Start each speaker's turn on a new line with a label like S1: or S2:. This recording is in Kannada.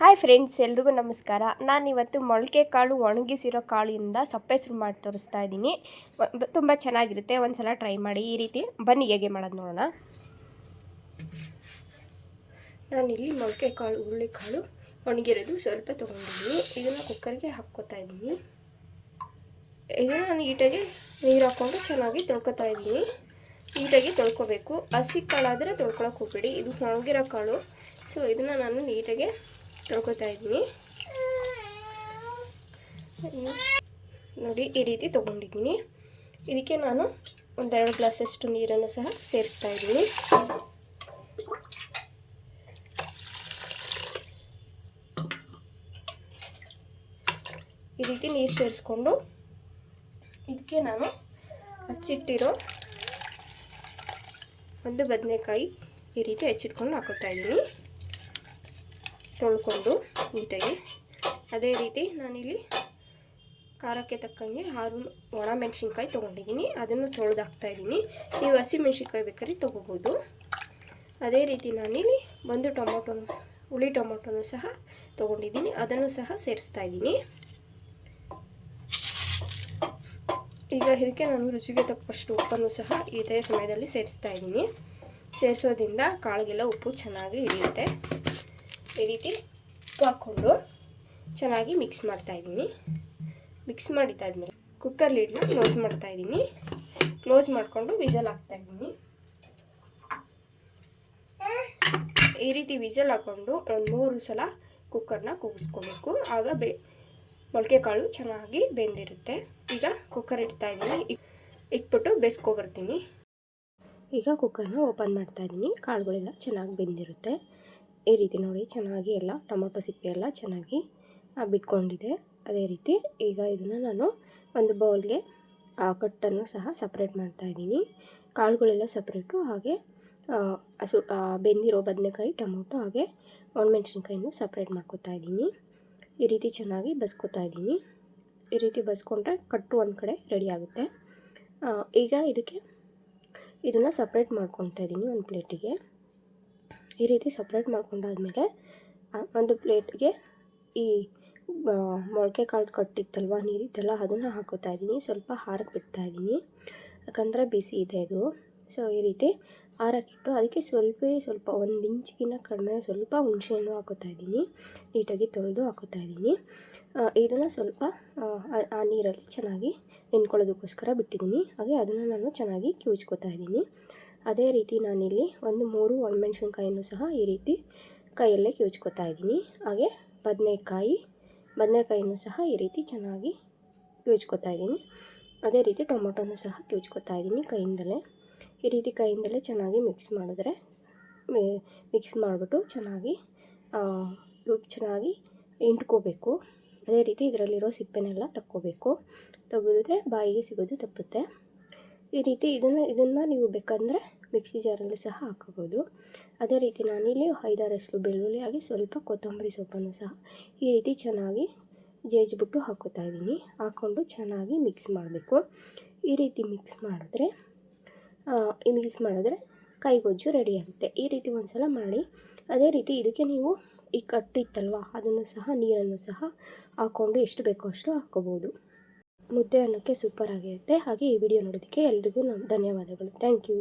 S1: ಹಾಯ್ ಫ್ರೆಂಡ್ಸ್, ಎಲ್ರಿಗೂ ನಮಸ್ಕಾರ. ನಾನಿವತ್ತು ಮೊಳಕೆ ಕಾಳು ಒಣಗಿಸಿರೋ ಕಾಳಿಂದ ಸಪ್ಪೆಸರು ಮಾಡಿ ತೋರಿಸ್ತಾ ಇದ್ದೀನಿ. ತುಂಬ ಚೆನ್ನಾಗಿರುತ್ತೆ, ಒಂದು ಸಲ ಟ್ರೈ ಮಾಡಿ. ಈ ರೀತಿ ಬನ್ನಿ ಹೇಗೆ ಮಾಡೋದು ನೋಡೋಣ. ನಾನಿಲ್ಲಿ ಮೊಳಕೆ ಕಾಳು, ಹುರುಳಿಕಾಳು ಒಣಗಿರೋದು ಸ್ವಲ್ಪ ತೊಗೊಂಡಿದ್ದೀನಿ. ಇದನ್ನು ಕುಕ್ಕರ್ಗೆ ಹಾಕ್ಕೋತಾ ಇದ್ದೀನಿ. ಇದನ್ನು ನಾನು ನೀಟಾಗಿ ನೀರು ಹಾಕ್ಕೊಂಡು ಚೆನ್ನಾಗಿ ತೊಳ್ಕೊತಾ ಇದ್ದೀನಿ. ನೀಟಾಗಿ ತೊಳ್ಕೊಬೇಕು. ಹಸಿ ಕಾಳಾದರೆ ತೊಳ್ಕೊಳಕ್ಕೆ ಹೋಗ್ಬೇಡಿ, ಇದು ಒಣಗಿರೋ ಕಾಳು. ಸೊ ಇದನ್ನು ನಾನು ನೀಟಾಗಿ ತೊಳ್ಕೊತಾ ಇದ್ದೀನಿ. ನೋಡಿ, ಈ ರೀತಿ ತೊಗೊಂಡಿದ್ದೀನಿ. ಇದಕ್ಕೆ ನಾನು ಒಂದೆರಡು ಗ್ಲಾಸಷ್ಟು ನೀರನ್ನು ಸಹ ಸೇರಿಸ್ತಾ ಇದ್ದೀನಿ. ಈ ರೀತಿ ನೀರು ಸೇರಿಸ್ಕೊಂಡು ಇದಕ್ಕೆ ನಾನು ಹಚ್ಚಿಟ್ಟಿರೋ ಒಂದು ಬದನೆಕಾಯಿ ಈ ರೀತಿ ಹಚ್ಚಿಟ್ಕೊಂಡು ಹಾಕೋತಾ ಇದ್ದೀನಿ, ತೊಳ್ಕೊಂಡು ನೀಟಾಗಿ. ಅದೇ ರೀತಿ ನಾನಿಲ್ಲಿ ಖಾರಕ್ಕೆ ತಕ್ಕಂಗೆ 6 ಒಣಮೆಣಸಿನ್ಕಾಯಿ ತೊಗೊಂಡಿದ್ದೀನಿ, ಅದನ್ನು ತೊಳೆದು ಹಾಕ್ತಾಯಿದ್ದೀನಿ. ನೀವು ಹಸಿ ಮೆಣಸಿನ್ಕಾಯಿ ಬೇಕಾದ್ರೆ ತೊಗೋಬೋದು. ಅದೇ ರೀತಿ ನಾನಿಲ್ಲಿ ಒಂದು ಹುಳಿ ಟೊಮೊಟೊನೂ ಸಹ ತೊಗೊಂಡಿದ್ದೀನಿ, ಅದನ್ನು ಸಹ ಸೇರಿಸ್ತಾ ಇದ್ದೀನಿ. ಈಗ ಇದಕ್ಕೆ ನಾನು ರುಚಿಗೆ ತಕ್ಕಷ್ಟು ಉಪ್ಪನ್ನು ಸಹ ಇದೇ ಸಮಯದಲ್ಲಿ ಸೇರಿಸ್ತಾ ಇದ್ದೀನಿ. ಸೇರಿಸೋದ್ರಿಂದ ಕಾಳಿಗೆಲ್ಲ ಉಪ್ಪು ಚೆನ್ನಾಗಿ ಹಿಡಿಯುತ್ತೆ. ಈ ರೀತಿ ಉಪ್ಪು ಹಾಕ್ಕೊಂಡು ಚೆನ್ನಾಗಿ ಮಿಕ್ಸ್ ಮಾಡ್ತಾಯಿದ್ದೀನಿ. ಮಿಕ್ಸ್ ಮಾಡಿದ್ದಾದ್ಮೇಲೆ ಕುಕ್ಕರ್ ಲೀಡ್ನ ಕ್ಲೋಸ್ ಮಾಡ್ತಾಯಿದ್ದೀನಿ. ಕ್ಲೋಸ್ ಮಾಡಿಕೊಂಡು ವಿಸಲ್ ಹಾಕ್ತಾಯಿದ್ದೀನಿ. ಈ ರೀತಿ ವಿಸಲ್ ಹಾಕ್ಕೊಂಡು ಒಂದು 3 ಸಲ ಕುಕ್ಕರ್ನ ಕೂಗಿಸ್ಕೋಬೇಕು. ಆಗ ಮೊಳಕೆ ಕಾಳು ಚೆನ್ನಾಗಿ ಬೆಂದಿರುತ್ತೆ. ಈಗ ಕುಕ್ಕರ್ ಇಡ್ತಾಯಿದ್ದೀನಿ, ಇಟ್ಬಿಟ್ಟು ಬೇಯಿಸ್ಕೊಬರ್ತೀನಿ. ಈಗ ಕುಕ್ಕರ್ನ ಓಪನ್ ಮಾಡ್ತಾಯಿದ್ದೀನಿ. ಕಾಳುಗಳೆಲ್ಲ ಚೆನ್ನಾಗಿ ಬೆಂದಿರುತ್ತೆ. ಈ ರೀತಿ ನೋಡಿ, ಚೆನ್ನಾಗಿ ಎಲ್ಲ ಟೊಮೊಟೊ ಸಿಪ್ಪೆ ಎಲ್ಲ ಚೆನ್ನಾಗಿ ಬಿಟ್ಕೊಂಡಿದೆ. ಅದೇ ರೀತಿ ಈಗ ಇದನ್ನು ನಾನು ಒಂದು ಬೌಲ್ಗೆ ಕಟ್ಟನ್ನು ಸಹ ಸಪ್ರೇಟ್ ಮಾಡ್ತಾಯಿದ್ದೀನಿ. ಕಾಳುಗಳೆಲ್ಲ ಸಪ್ರೇಟು, ಹಾಗೆ ಬೆಂದಿರೋ ಬದನೆಕಾಯಿ, ಟೊಮೊಟೊ ಹಾಗೆ ಒಣಮೆಣ್ಸಿನ್ಕಾಯಿನೂ ಸಪ್ರೇಟ್ ಮಾಡ್ಕೊತಾ ಇದ್ದೀನಿ. ಈ ರೀತಿ ಚೆನ್ನಾಗಿ ಬಸ್ಕೊತಾ ಇದ್ದೀನಿ. ಈ ರೀತಿ ಬಸ್ಕೊಂಡ್ರೆ ಕಟ್ಟು ಒಂದು ಕಡೆ ರೆಡಿ ಆಗುತ್ತೆ. ಈಗ ಇದನ್ನು ಸಪ್ರೇಟ್ ಮಾಡ್ಕೊತಾ ಇದ್ದೀನಿ ಒಂದು ಪ್ಲೇಟಿಗೆ. ಈ ರೀತಿ ಸಪ್ರೇಟ್ ಮಾಡ್ಕೊಂಡಾದ್ಮೇಲೆ ಒಂದು ಪ್ಲೇಟ್ಗೆ ಈ ಮೊಳಕೆ ಕಾಳು ಕಟ್ಟಿತ್ತಲ್ವ, ನೀರಿತ್ತಲ್ಲ, ಅದನ್ನು ಹಾಕೋತಾ ಇದ್ದೀನಿ. ಸ್ವಲ್ಪ ಹಾರಕ್ಕೆ ಬಿಡ್ತಾಯಿದ್ದೀನಿ, ಯಾಕಂದರೆ ಬಿಸಿ ಇದೆ ಇದು. ಸೊ ಈ ರೀತಿ ಹಾರಕ್ಕಿಟ್ಟು ಅದಕ್ಕೆ ಸ್ವಲ್ಪ 1 ಇಂಚಿಗಿನ್ನ ಕಡಿಮೆ ಸ್ವಲ್ಪ ಹುಣಸೆಹಣ್ಣು ಹಾಕೋತಾ ಇದ್ದೀನಿ. ನೀಟಾಗಿ ತೊಳೆದು ಹಾಕೋತಾ ಇದ್ದೀನಿ. ಇದನ್ನು ಸ್ವಲ್ಪ ಆ ನೀರಲ್ಲಿ ಚೆನ್ನಾಗಿ ನೆನ್ಕೊಳ್ಳೋದಕ್ಕೋಸ್ಕರ ಬಿಟ್ಟಿದ್ದೀನಿ. ಹಾಗೆ ಅದನ್ನು ನಾನು ಚೆನ್ನಾಗಿ ಕಿವುಚ್ಕೋತಾ ಇದ್ದೀನಿ. ಅದೇ ರೀತಿ ನಾನಿಲ್ಲಿ ಒಂದು 3 ಒಣಮೆಣ್ಸಿನ್ಕಾಯಿನೂ ಸಹ ಈ ರೀತಿ ಕೈಯಲ್ಲೇ ಕಿವುಚ್ಕೋತಾ ಇದ್ದೀನಿ. ಹಾಗೆ ಬದನೆಕಾಯಿನೂ ಸಹ ಈ ರೀತಿ ಚೆನ್ನಾಗಿ ಕಿವುಚ್ಕೋತಾ ಇದ್ದೀನಿ. ಅದೇ ರೀತಿ ಟೊಮೊಟೊನೂ ಸಹ ಕಿವುಚ್ಕೋತಾ ಇದ್ದೀನಿ ಕೈಯಿಂದಲೇ. ಈ ರೀತಿ ಕೈಯಿಂದಲೇ ಚೆನ್ನಾಗಿ ಮಿಕ್ಸ್ ಮಾಡಿಬಿಟ್ಟು ಚೆನ್ನಾಗಿ ಇಂಟ್ಕೋಬೇಕು. ಅದೇ ರೀತಿ ಇದರಲ್ಲಿರೋ ಸಿಪ್ಪೆನೆಲ್ಲ ತಕ್ಕೋಬೇಕು. ತೆಗೆದ್ರೆ ಬಾಯಿಗೆ ಸಿಗೋದು ತಪ್ಪುತ್ತೆ. ಈ ರೀತಿ ಇದನ್ನು ನೀವು ಬೇಕಂದರೆ ಮಿಕ್ಸಿ ಜಾರಲ್ಲಿ ಸಹ ಹಾಕೋಬೋದು. ಅದೇ ರೀತಿ ನಾನಿಲ್ಲಿ 5-6 ಎಸಳು ಬೆಳ್ಳುಳ್ಳಿ ಹಾಗೆ ಸ್ವಲ್ಪ ಕೊತ್ತಂಬರಿ ಸೊಪ್ಪನ್ನು ಸಹ ಈ ರೀತಿ ಚೆನ್ನಾಗಿ ಜೇಜಿಬಿಟ್ಟು ಹಾಕೋತಾ ಇದ್ದೀನಿ. ಹಾಕ್ಕೊಂಡು ಚೆನ್ನಾಗಿ ಮಿಕ್ಸ್ ಮಾಡಬೇಕು. ಈ ರೀತಿ ಮಿಕ್ಸ್ ಮಾಡಿದ್ರೆ ಕೈಗೊಜ್ಜು ರೆಡಿ ಆಗುತ್ತೆ. ಈ ರೀತಿ ಒಂದು ಸಲ ಮಾಡಿ. ಅದೇ ರೀತಿ ಇದಕ್ಕೆ ನೀವು ಈ ಕಟ್ಟಿತ್ತಲ್ವ, ಅದನ್ನು ಸಹ ನೀರನ್ನು ಸಹ ಹಾಕ್ಕೊಂಡು ಎಷ್ಟು ಬೇಕೋ ಅಷ್ಟು ಹಾಕ್ಕೋಬೋದು. ಮುದ್ದೆ ಅನ್ನೋಕ್ಕೆ ಸೂಪರ್ ಆಗಿರುತ್ತೆ. ಹಾಗೆ ಈ ವಿಡಿಯೋ ನೋಡೋದಕ್ಕೆ ಎಲ್ರಿಗೂ ಧನ್ಯವಾದಗಳು. Thank you.